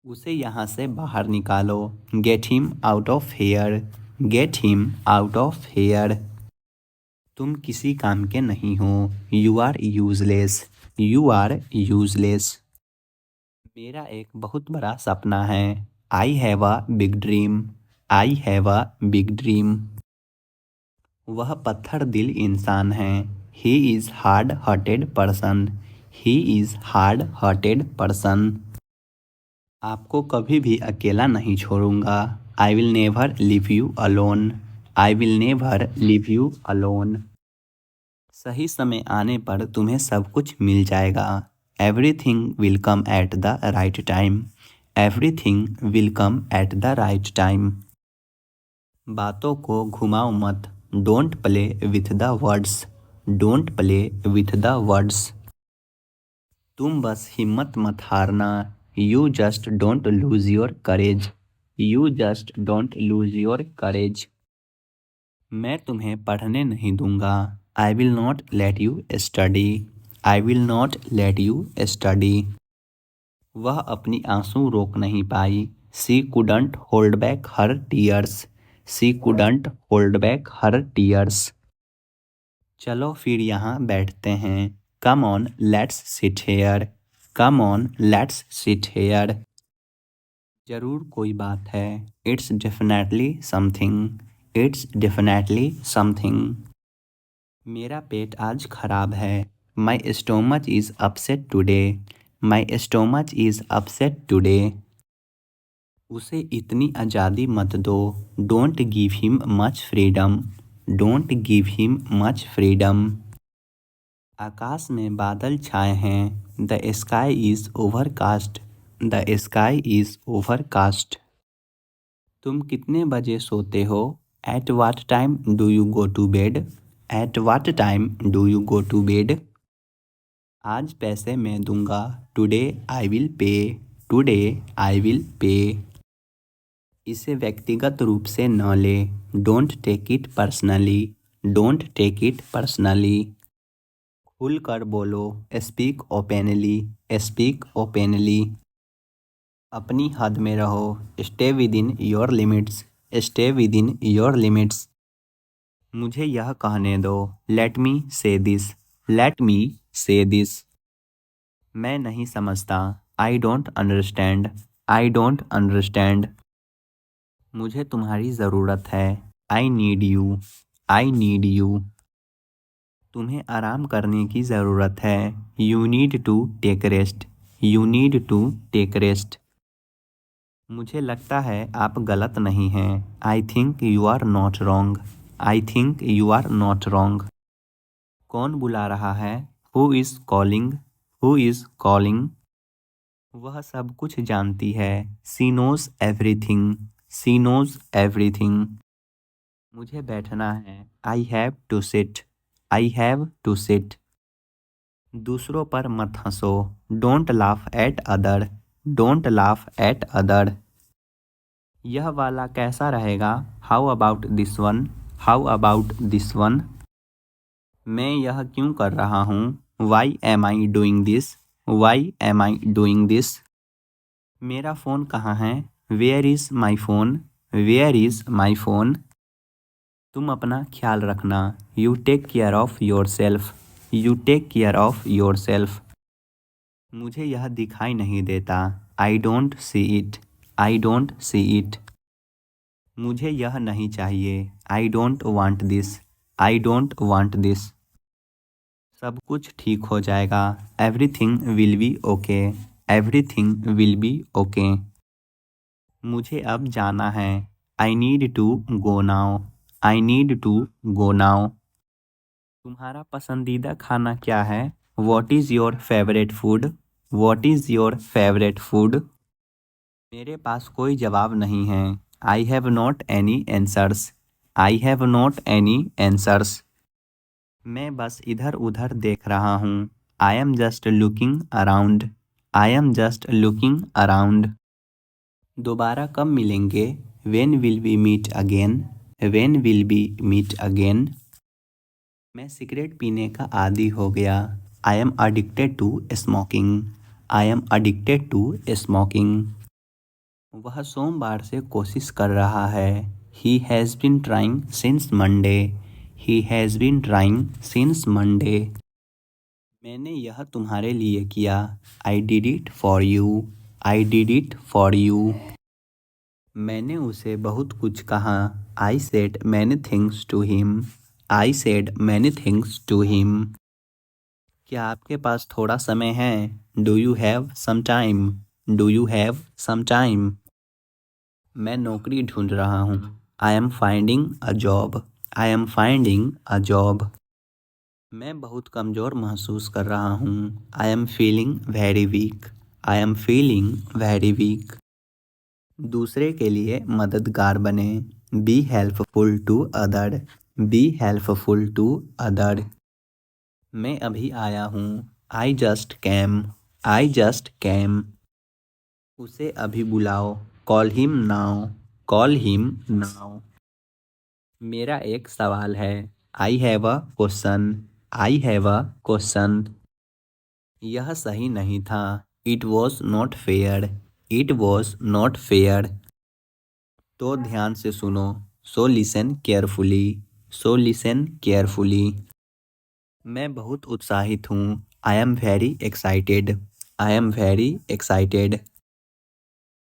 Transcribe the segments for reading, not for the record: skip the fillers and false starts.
उसे यहाँ से बाहर निकालो। Get him out of here. Get him out of here. तुम किसी काम के नहीं हो। You are useless. You are useless. मेरा एक बहुत बड़ा सपना है। I have a big dream. I have a big dream. वह पत्थर दिल इंसान है। He is hard hearted person. He is hard hearted person. आपको कभी भी अकेला नहीं छोड़ूंगा। I will never leave you alone. I will never leave you alone. सही समय आने पर तुम्हें सब कुछ मिल जाएगा। Everything will come at the right time. Everything will come at the right time. बातों को घुमाओ मत। Don't play with the words. Don't play with the words. तुम बस हिम्मत मत हारना। You just don't lose your courage. You just don't lose your करेज। मैं तुम्हें पढ़ने नहीं दूंगा। आई will not let you study. I will not let you study. वह अपनी आंसू रोक नहीं पाई। She couldn't hold back her tears. She couldn't hold back her tears. चलो फिर यहाँ बैठते हैं। Come on let's sit here. Come on let's sit here. जरूर कोई बात है। It's definitely something. It's definitely something. मेरा पेट आज खराब है। My stomach is upset today. My stomach is upset today. उसे इतनी आज़ादी मत दो। Don't give him much freedom. Don't give him much freedom. आकाश में बादल छाए हैं। The sky is overcast. The sky is overcast. तुम कितने बजे सोते हो? At what time do you go to bed? At what time do you go to bed? आज पैसे मैं दूंगा। Today I will pay. Today I will pay. इसे व्यक्तिगत रूप से न ले। Don't take it personally. Don't take it personally. खुल कर बोलो। Speak openly. Speak openly. अपनी हद में रहो। Stay with in your limits. Stay with in your limits. मुझे यह कहने दो। लेट मी से दिस। लेट मी से दिस। मैं नहीं समझता। I don't understand. I don't understand. मुझे तुम्हारी ज़रूरत है। I need you. I need you. तुम्हें आराम करने की ज़रूरत है। You need to take rest. You need to take rest. मुझे लगता है आप गलत नहीं हैं। I think you are not wrong. I think you are not wrong. कौन बुला रहा है? Who is calling? Who is calling? वह सब कुछ जानती है। सी knows everything. She knows everything. मुझे बैठना है। I have to sit. I have to sit. दूसरों पर मत हंसो। Don't laugh at other. Don't laugh at other. यह वाला कैसा रहेगा? How about this one? How about this one? मैं यह क्यों कर रहा हूँ? Why am I doing this? Why am I doing this? मेरा फ़ोन कहाँ है? Where is my phone? Where is my phone? तुम अपना ख्याल रखना। You take care of your self. You take care of your self. मुझे यह दिखाई नहीं देता। I don't see it. I don't see it. मुझे यह नहीं चाहिए। I don't want this. I don't want this. सब कुछ ठीक हो जाएगा। Everything will be okay. Everything will be okay. मुझे अब जाना है। I need to go now. I need to go now. तुम्हारा पसंदीदा खाना क्या है? What is your favourite food? What is your favourite food? मेरे पास कोई जवाब नहीं है। I have not any answers. I have not any answers. मैं बस इधर उधर देख रहा हूँ। I am just looking around. I am just looking around. दोबारा कब मिलेंगे? When will we meet again? When will we meet again? मैं सिगरेट पीने का आदी हो गया। I am addicted to smoking. I am addicted to smoking. वह सोमवार से कोशिश कर रहा है। He has been trying since Monday. He has been trying since Monday. मैंने यह तुम्हारे लिए किया। I did it for you. I did it for you. मैंने उसे बहुत कुछ कहा। I said many things to him. I said many things to him. क्या आपके पास थोड़ा समय है? Do you have some time? Do you have some time? मैं नौकरी ढूंढ रहा हूँ। I am finding a job. I am finding a job. मैं बहुत कमज़ोर महसूस कर रहा हूँ। I am feeling very weak. I am feeling very weak. दूसरे के लिए मददगार बने। Be helpful to other. Be helpful to other. मैं अभी आया हूँ। I just came. I just came. उसे अभी बुलाओ। Call him now. Call him now. मेरा एक सवाल है। I have a question. I have a question. यह सही नहीं था। It was not fair. It was not fair. तो ध्यान से सुनो। So listen carefully. So listen carefully. मैं बहुत उत्साहित हूँ। I am very excited. I am very excited.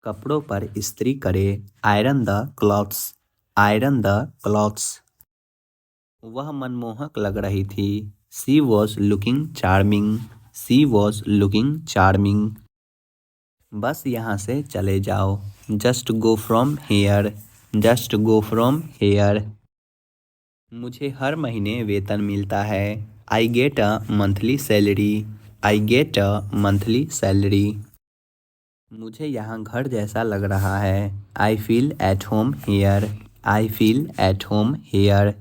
कपड़ों पर इस्त्री करे। Iron the clothes. Iron the clothes. वह मनमोहक लग रही थी। She was looking charming. She was looking charming. बस यहाँ से चले जाओ। Just go from here. Just go from here. मुझे हर महीने वेतन मिलता है। I get a monthly salary. I get a monthly salary. मुझे यहाँ घर जैसा लग रहा है। I feel at home here. I feel at home here.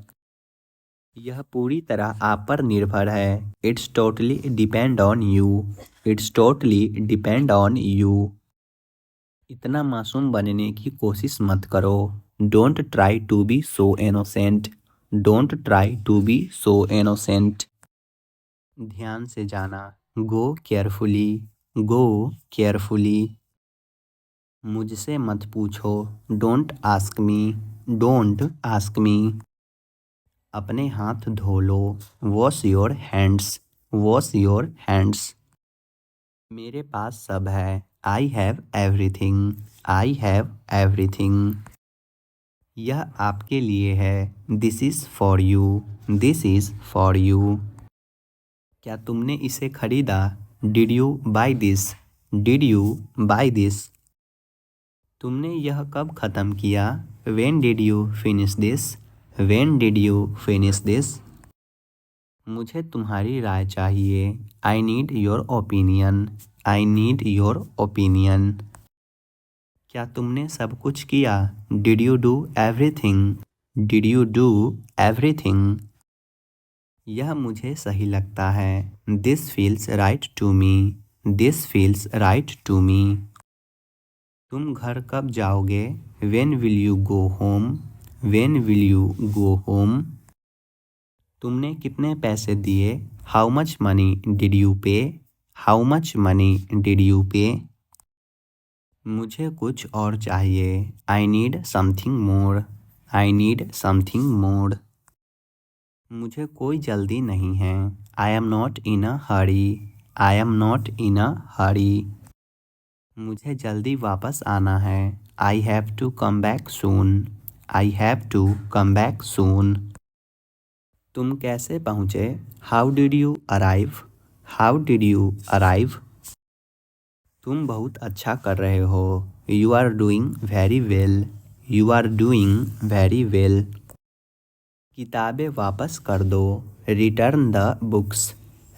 यह पूरी तरह आप पर निर्भर है। It's totally depend on you. It's totally depend on you. इतना मासूम बनने की कोशिश मत करो। Don't try to be so innocent. Don't try to be so innocent. ध्यान से जाना। Go carefully. Go carefully. मुझसे मत पूछो। Don't ask me. Don't ask me. अपने हाथ धो लो। Wash your hands. Wash your hands. मेरे पास सब है। I have everything. I have everything. यह आपके लिए है। This is for you. This is for you. क्या तुमने इसे खरीदा? Did you buy this? Did you buy this? तुमने यह कब ख़त्म किया? When did you finish this? When did you finish this? मुझे तुम्हारी राय चाहिए। I need your opinion. I need your opinion. क्या तुमने सब कुछ किया? Did you do everything? Did you do everything? यह मुझे सही लगता है। This feels right to me. This feels right to me. तुम घर कब जाओगे? When will you go home? When will you go home? तुमने कितने पैसे दिए? How much money did you pay? How much money did you pay? मुझे कुछ और चाहिए। I need something more. I need something more. मुझे कोई जल्दी नहीं है। I am not in a hurry. I am not in a hurry. मुझे जल्दी वापस आना है। I have to come back soon. I have to come back soon. तुम कैसे पहुँचे? How did you arrive? How did you arrive? तुम बहुत अच्छा कर रहे हो। You are doing very well. You are doing very well. किताबें वापस कर दो। Return the books.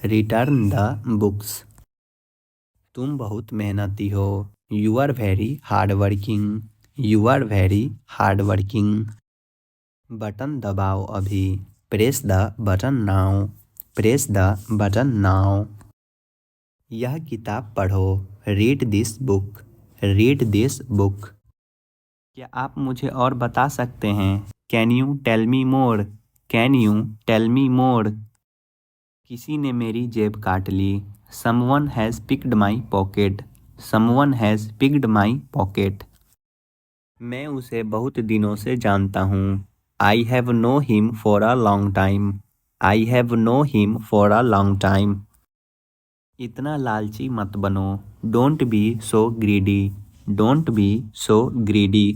Return the books. तुम बहुत मेहनती हो। You are very hard working. You are very hard working. Button दबाओ अभी। Press the button now. Press the button now. यह किताब पढ़ो। Read this book. Read this book. क्या आप मुझे और बता सकते हैं? Can you tell me more? Can you tell me more? किसी ने मेरी जेब काट ली। Someone has picked my pocket. Someone has picked my pocket. मैं उसे बहुत दिनों से जानता हूँ। I have know him for a long time. I have know him for a long time. इतना लालची मत बनो। Don't be so greedy. Don't be so greedy.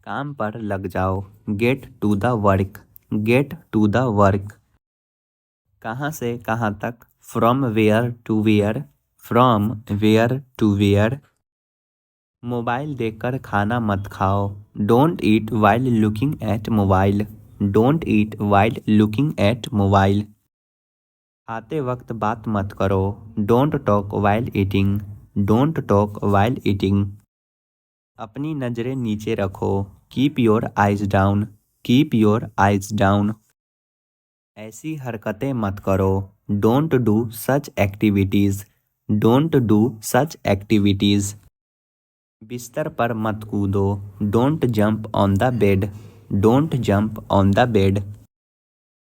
काम पर लग जाओ। Get to the work. Get to the work. कहाँ से कहाँ तक। From where to where. From where to where. Mobile देखकर खाना मत खाओ। Don't eat while looking at mobile. Don't eat while looking at mobile. खाते वक्त बात मत करो। Don't talk while eating. Don't talk while eating. अपनी नज़रें नीचे रखो। Keep your eyes down. Keep your eyes down. ऐसी हरकतें मत करो। Don't do such activities. Don't do such activities. बिस्तर पर मत कूदो। Don't jump on the bed. Don't jump on the bed.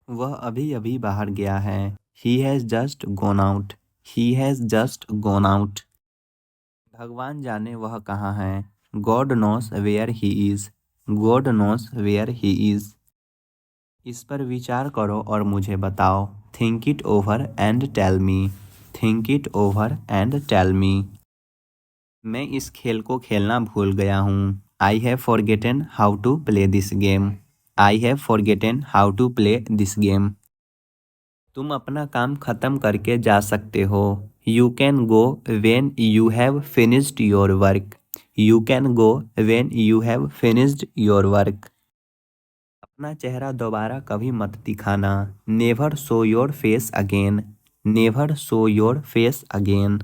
वह अभी अभी बाहर गया है। He has just gone out. He has just gone out. भगवान जाने वह कहाँ है। God knows where he is. God knows where he is. इस पर विचार करो और मुझे बताओ। Think it over and tell me. Think it over and tell me. मैं इस खेल को खेलना भूल गया हूँ। I have forgotten how to play this game. I have forgotten how to play this game. तुम अपना काम खत्म करके जा सकते हो। You can go when you have finished your work. You can go when you have finished your work. अपना चेहरा दोबारा कभी मत दिखाना। Never show your face again. Never show your face again.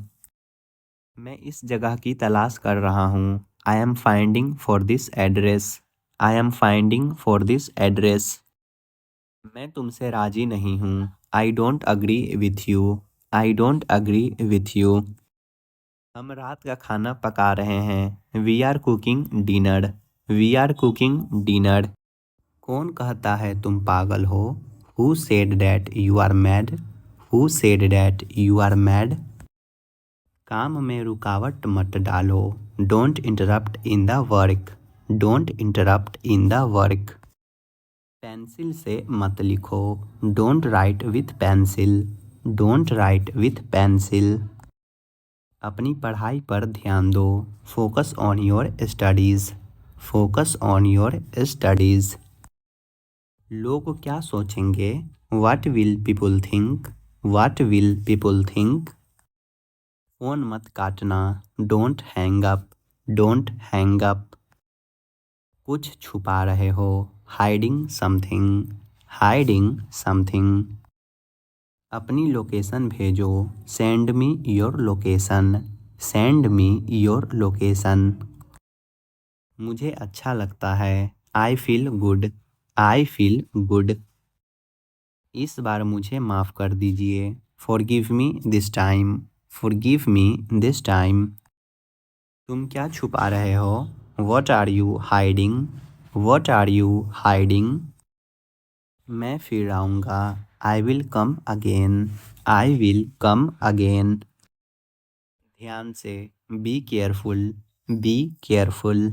मैं इस जगह की तलाश कर रहा हूँ। I am finding for this address. I am finding for this address. मैं तुमसे राजी नहीं हूँ। I don't agree with you. I don't agree with you. हम रात का खाना पका रहे हैं। We are cooking dinner. We are cooking dinner. कौन कहता है तुम पागल हो। Who said that you are mad. Who said that you are mad. काम में रुकावट मत डालो। Don't interrupt in the work. Don't interrupt in the work. Pencil से मत लिखो। Don't write with pencil. Don't write with pencil. अपनी पढ़ाई पर ध्यान दो। Focus on your studies. Focus on your studies. लोग क्या सोचेंगे। What will people think. What will people think. Phone मत काटना। Don't hang up. Don't hang up. कुछ छुपा रहे हो। Hiding something. Hiding something. अपनी लोकेशन भेजो। Send me your location. Send me your location. मुझे अच्छा लगता है। I feel good. I feel good. इस बार मुझे माफ़ कर दीजिए। Forgive me this time. Forgive me this time. तुम क्या छुपा रहे हो। What are you hiding. What are you hiding. मैं फिर आऊँगा। I will come again. I will come again. ध्यान से। Be careful. Be careful.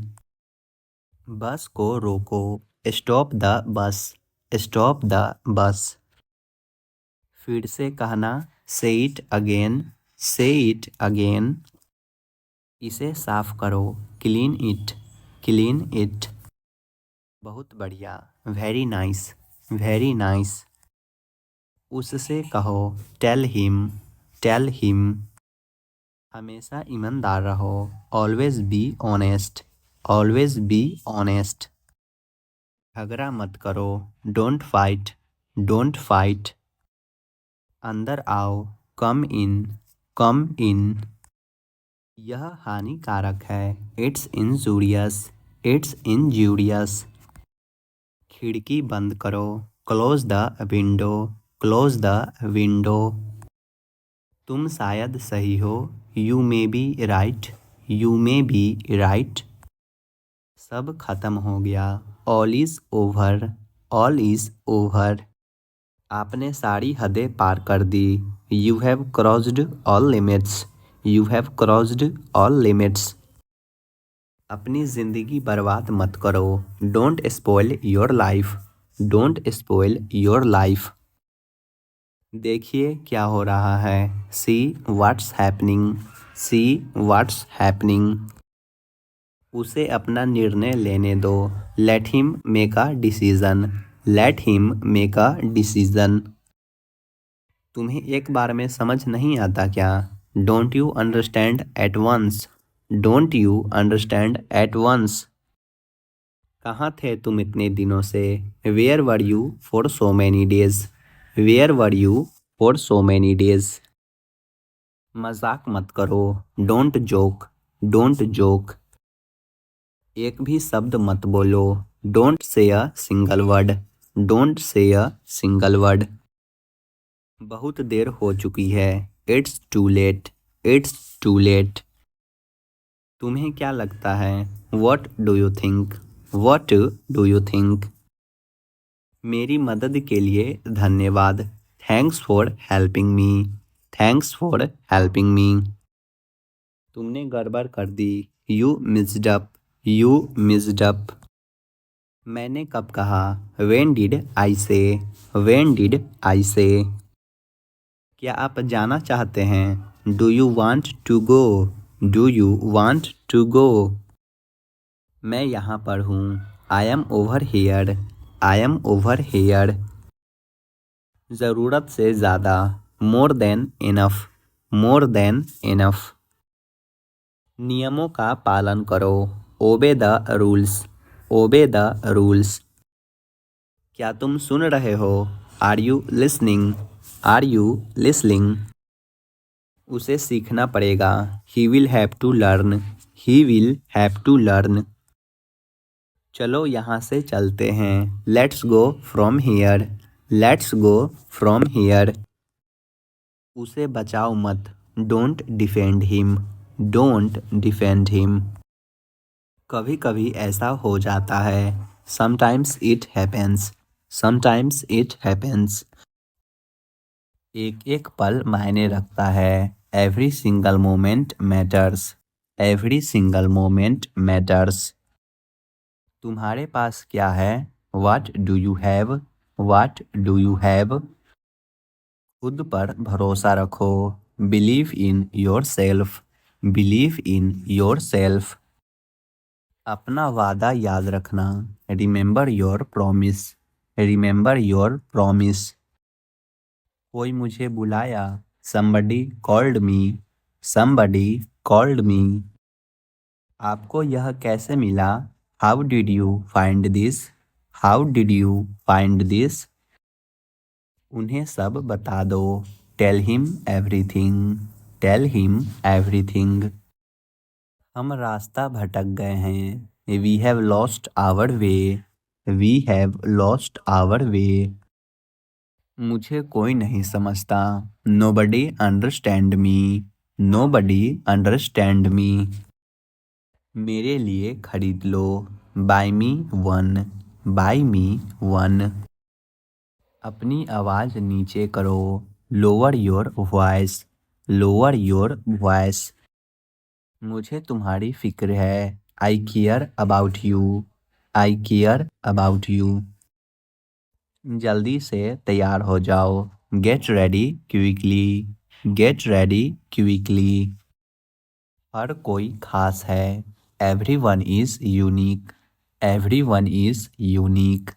Bus को रोको। Stop the bus. Stop the bus. फिर से कहना। Say it again. Say it again. इसे साफ करो। Clean it. Clean it. बहुत बढ़िया। Very nice. Very nice. उससे कहो। Tell him. Tell him. हमेशा ईमानदार रहो। Always be honest. Always be honest. झगड़ा मत करो। Don't fight. Don't fight. अंदर आओ। Come in. Come in. यह हानिकारक है। It's injurious. It's injurious. खिड़की बंद करो। Close the window. Close the window. तुम शायद सही हो। You may be right. You may be right. सब खत्म हो गया। All is over. All is over. आपने सारी हदें पार कर दी। You have crossed all limits. You have crossed all limits. अपनी ज़िंदगी बर्बाद मत करो। Don't spoil your life. Don't spoil your life. देखिए क्या हो रहा है। See what's happening. See what's happening. उसे अपना निर्णय लेने दो। Let him make a decision. Let him make a decision. तुम्हें एक बार में समझ नहीं आता क्या? Don't you understand at once. Don't you understand at once. कहाँ थे तुम इतने दिनों से? Where were you for so many days. Where were you for so many days. मजाक मत करो। Don't joke. Don't joke. एक भी शब्द मत बोलो। Don't say a single word. Don't say a single word. बहुत देर हो चुकी है। It's too late. It's too late. तुम्हें क्या लगता है? What do you think. What do you think. मेरी मदद के लिए धन्यवाद। Thanks for helping me. Thanks for helping me. तुमने गड़बड़ कर दी। You missed up. You missed up. मैंने कब कहा? व्हेन डिड आई से। व्हेन डिड आई से। क्या आप जाना चाहते हैं? Do you want to go. Do you want to go. मैं यहाँ पर हूँ। I am over here. I am over here. ज़रूरत से ज़्यादा। More than enough. More than enough. नियमों का पालन करो। Obey the rules. Obey the rules. क्या तुम सुन रहे हो? Are you listening. Are you listening. उसे सीखना पड़ेगा। He will have to learn. He will have to learn. चलो यहाँ से चलते हैं। Let's go from here. Let's go from here. उसे बचाओ मत। Don't defend him. Don't defend him. कभी कभी ऐसा हो जाता है। Sometimes it happens. Sometimes it happens. एक एक पल मायने रखता है। Every single moment matters. Every single moment matters. तुम्हारे पास क्या है? What do you have? What do you have? खुद पर भरोसा रखो। Believe in yourself. Believe in yourself. अपना वादा याद रखना। Remember your promise. Remember your promise. कोई मुझे बुलाया। Somebody called me. Somebody called me. आपको यह कैसे मिला? How did you find this? How did you find this? उन्हें सब बता दो। Tell him everything. Tell him everything. हम रास्ता भटक गए हैं। We have lost our way. We have lost our way. मुझे कोई नहीं समझता। Nobody understand me. Nobody understand me. मेरे लिए खरीद लो। Buy me one. Buy me one. अपनी आवाज़ नीचे करो। Lower your voice. Lower your voice. मुझे तुम्हारी फिक्र है। I care about you. I care about you. जल्दी से तैयार हो जाओ। Get ready quickly. Get ready quickly. हर कोई खास है। Everyone is unique. Everyone is unique.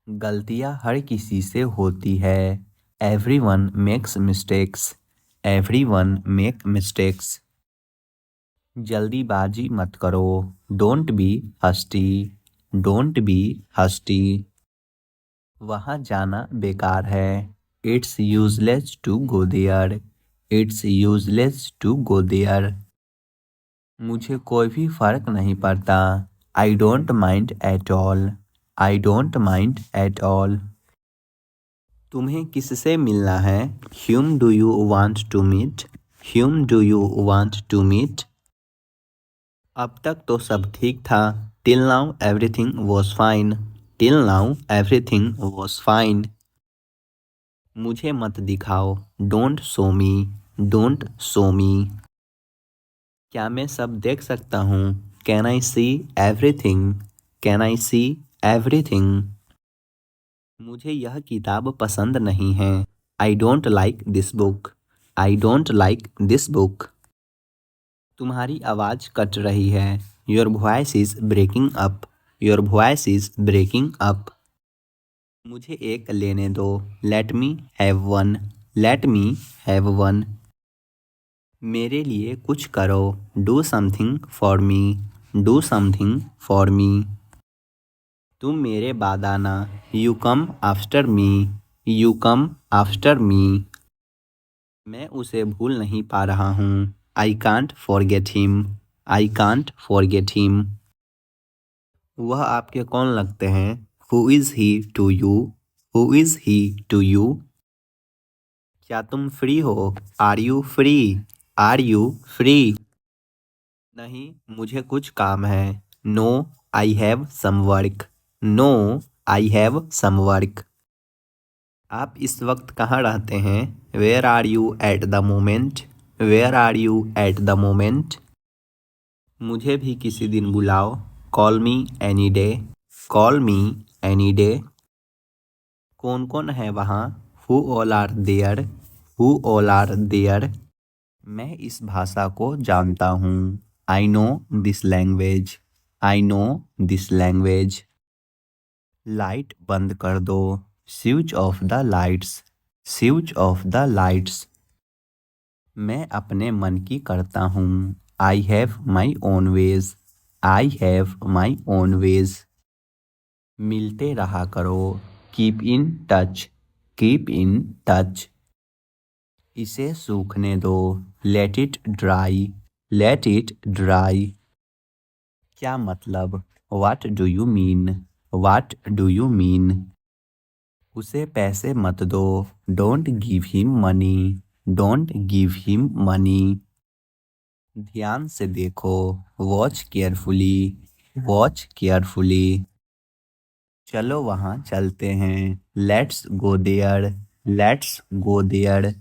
गलतियाँ हर किसी से होती है। Everyone makes mistakes. Everyone make mistakes. जल्दीबाजी मत करो। Don't be hasty. Don't be hasty. वहाँ जाना बेकार है। It's useless to go there. It's useless to go there. मुझे कोई भी फर्क नहीं पड़ता। I don't mind at all. I don't mind at all. तुम्हें किससे मिलना है? Whom do you want to meet? Whom do you want to meet? अब तक तो सब ठीक था। Till now everything was fine. Till now everything was fine. मुझे मत दिखाओ। Don't show me. Don't show me. क्या मैं सब देख सकता हूँ? Can I see everything? Can I see everything? मुझे यह किताब पसंद नहीं है। I don't like this book. I don't like this book. तुम्हारी आवाज़ कट रही है। Your voice is breaking up. Your voice is breaking up. मुझे एक लेने दो। Let me have one. Let me have one. मेरे लिए कुछ करो। Do something for me. Do something for me. तुम मेरे बाद आना। You come after me. You come after me. मैं उसे भूल नहीं पा रहा हूँ। I can't forget him. I can't forget him. वह आपके कौन लगते हैं? Who is he to you? Who is he to you? क्या तुम फ्री हो? Are you free? Are you free? नहीं, मुझे कुछ काम है। No, I have some work. No, I have some work. आप इस वक्त कहाँ रहते हैं? Where are you at the moment? Where are you at the moment? मुझे भी किसी दिन बुलाओ। Call me any day. Call me any day. कौन कौन है वहाँ? Who all are there? Who all are there? मैं इस भाषा को जानता हूँ। I know this language. I know this language. Light बंद कर दो। Switch off the lights. Switch off the lights. मैं अपने मन की करता हूँ। I have my own ways. I have my own ways. मिलते रहा करो। Keep in touch. Keep in touch. इसे सूखने दो। Let it dry. Let it dry. क्या मतलब? What do you mean? What do you mean? उसे पैसे मत दो। Don't give him money. Don't give him money. ध्यान से देखो। Watch carefully. Watch carefully. चलो वहाँ चलते हैं। Let's go there. Let's go there.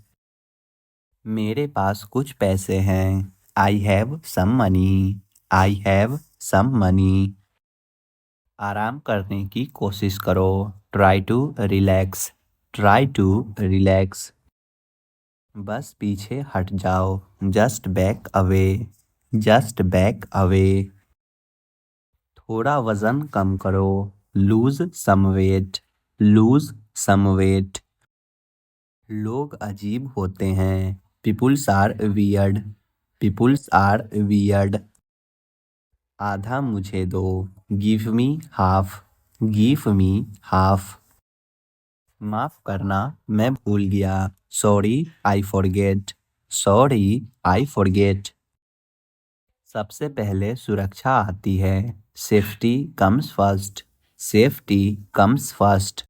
मेरे पास कुछ पैसे हैं। I have some money. I have some money. आराम करने की कोशिश करो। Try to relax. Try to relax. बस पीछे हट जाओ। Just back away. Just back away. थोड़ा वजन कम करो। Lose some weight. Lose some weight. लोग अजीब होते हैं। Peoples are weird. Peoples are weird. आधा मुझे दो। Give me half. Give me half. माफ करना, मैं भूल गया। Sorry I forget. Sorry I forget. सबसे पहले सुरक्षा आती है। Safety comes first. Safety comes first.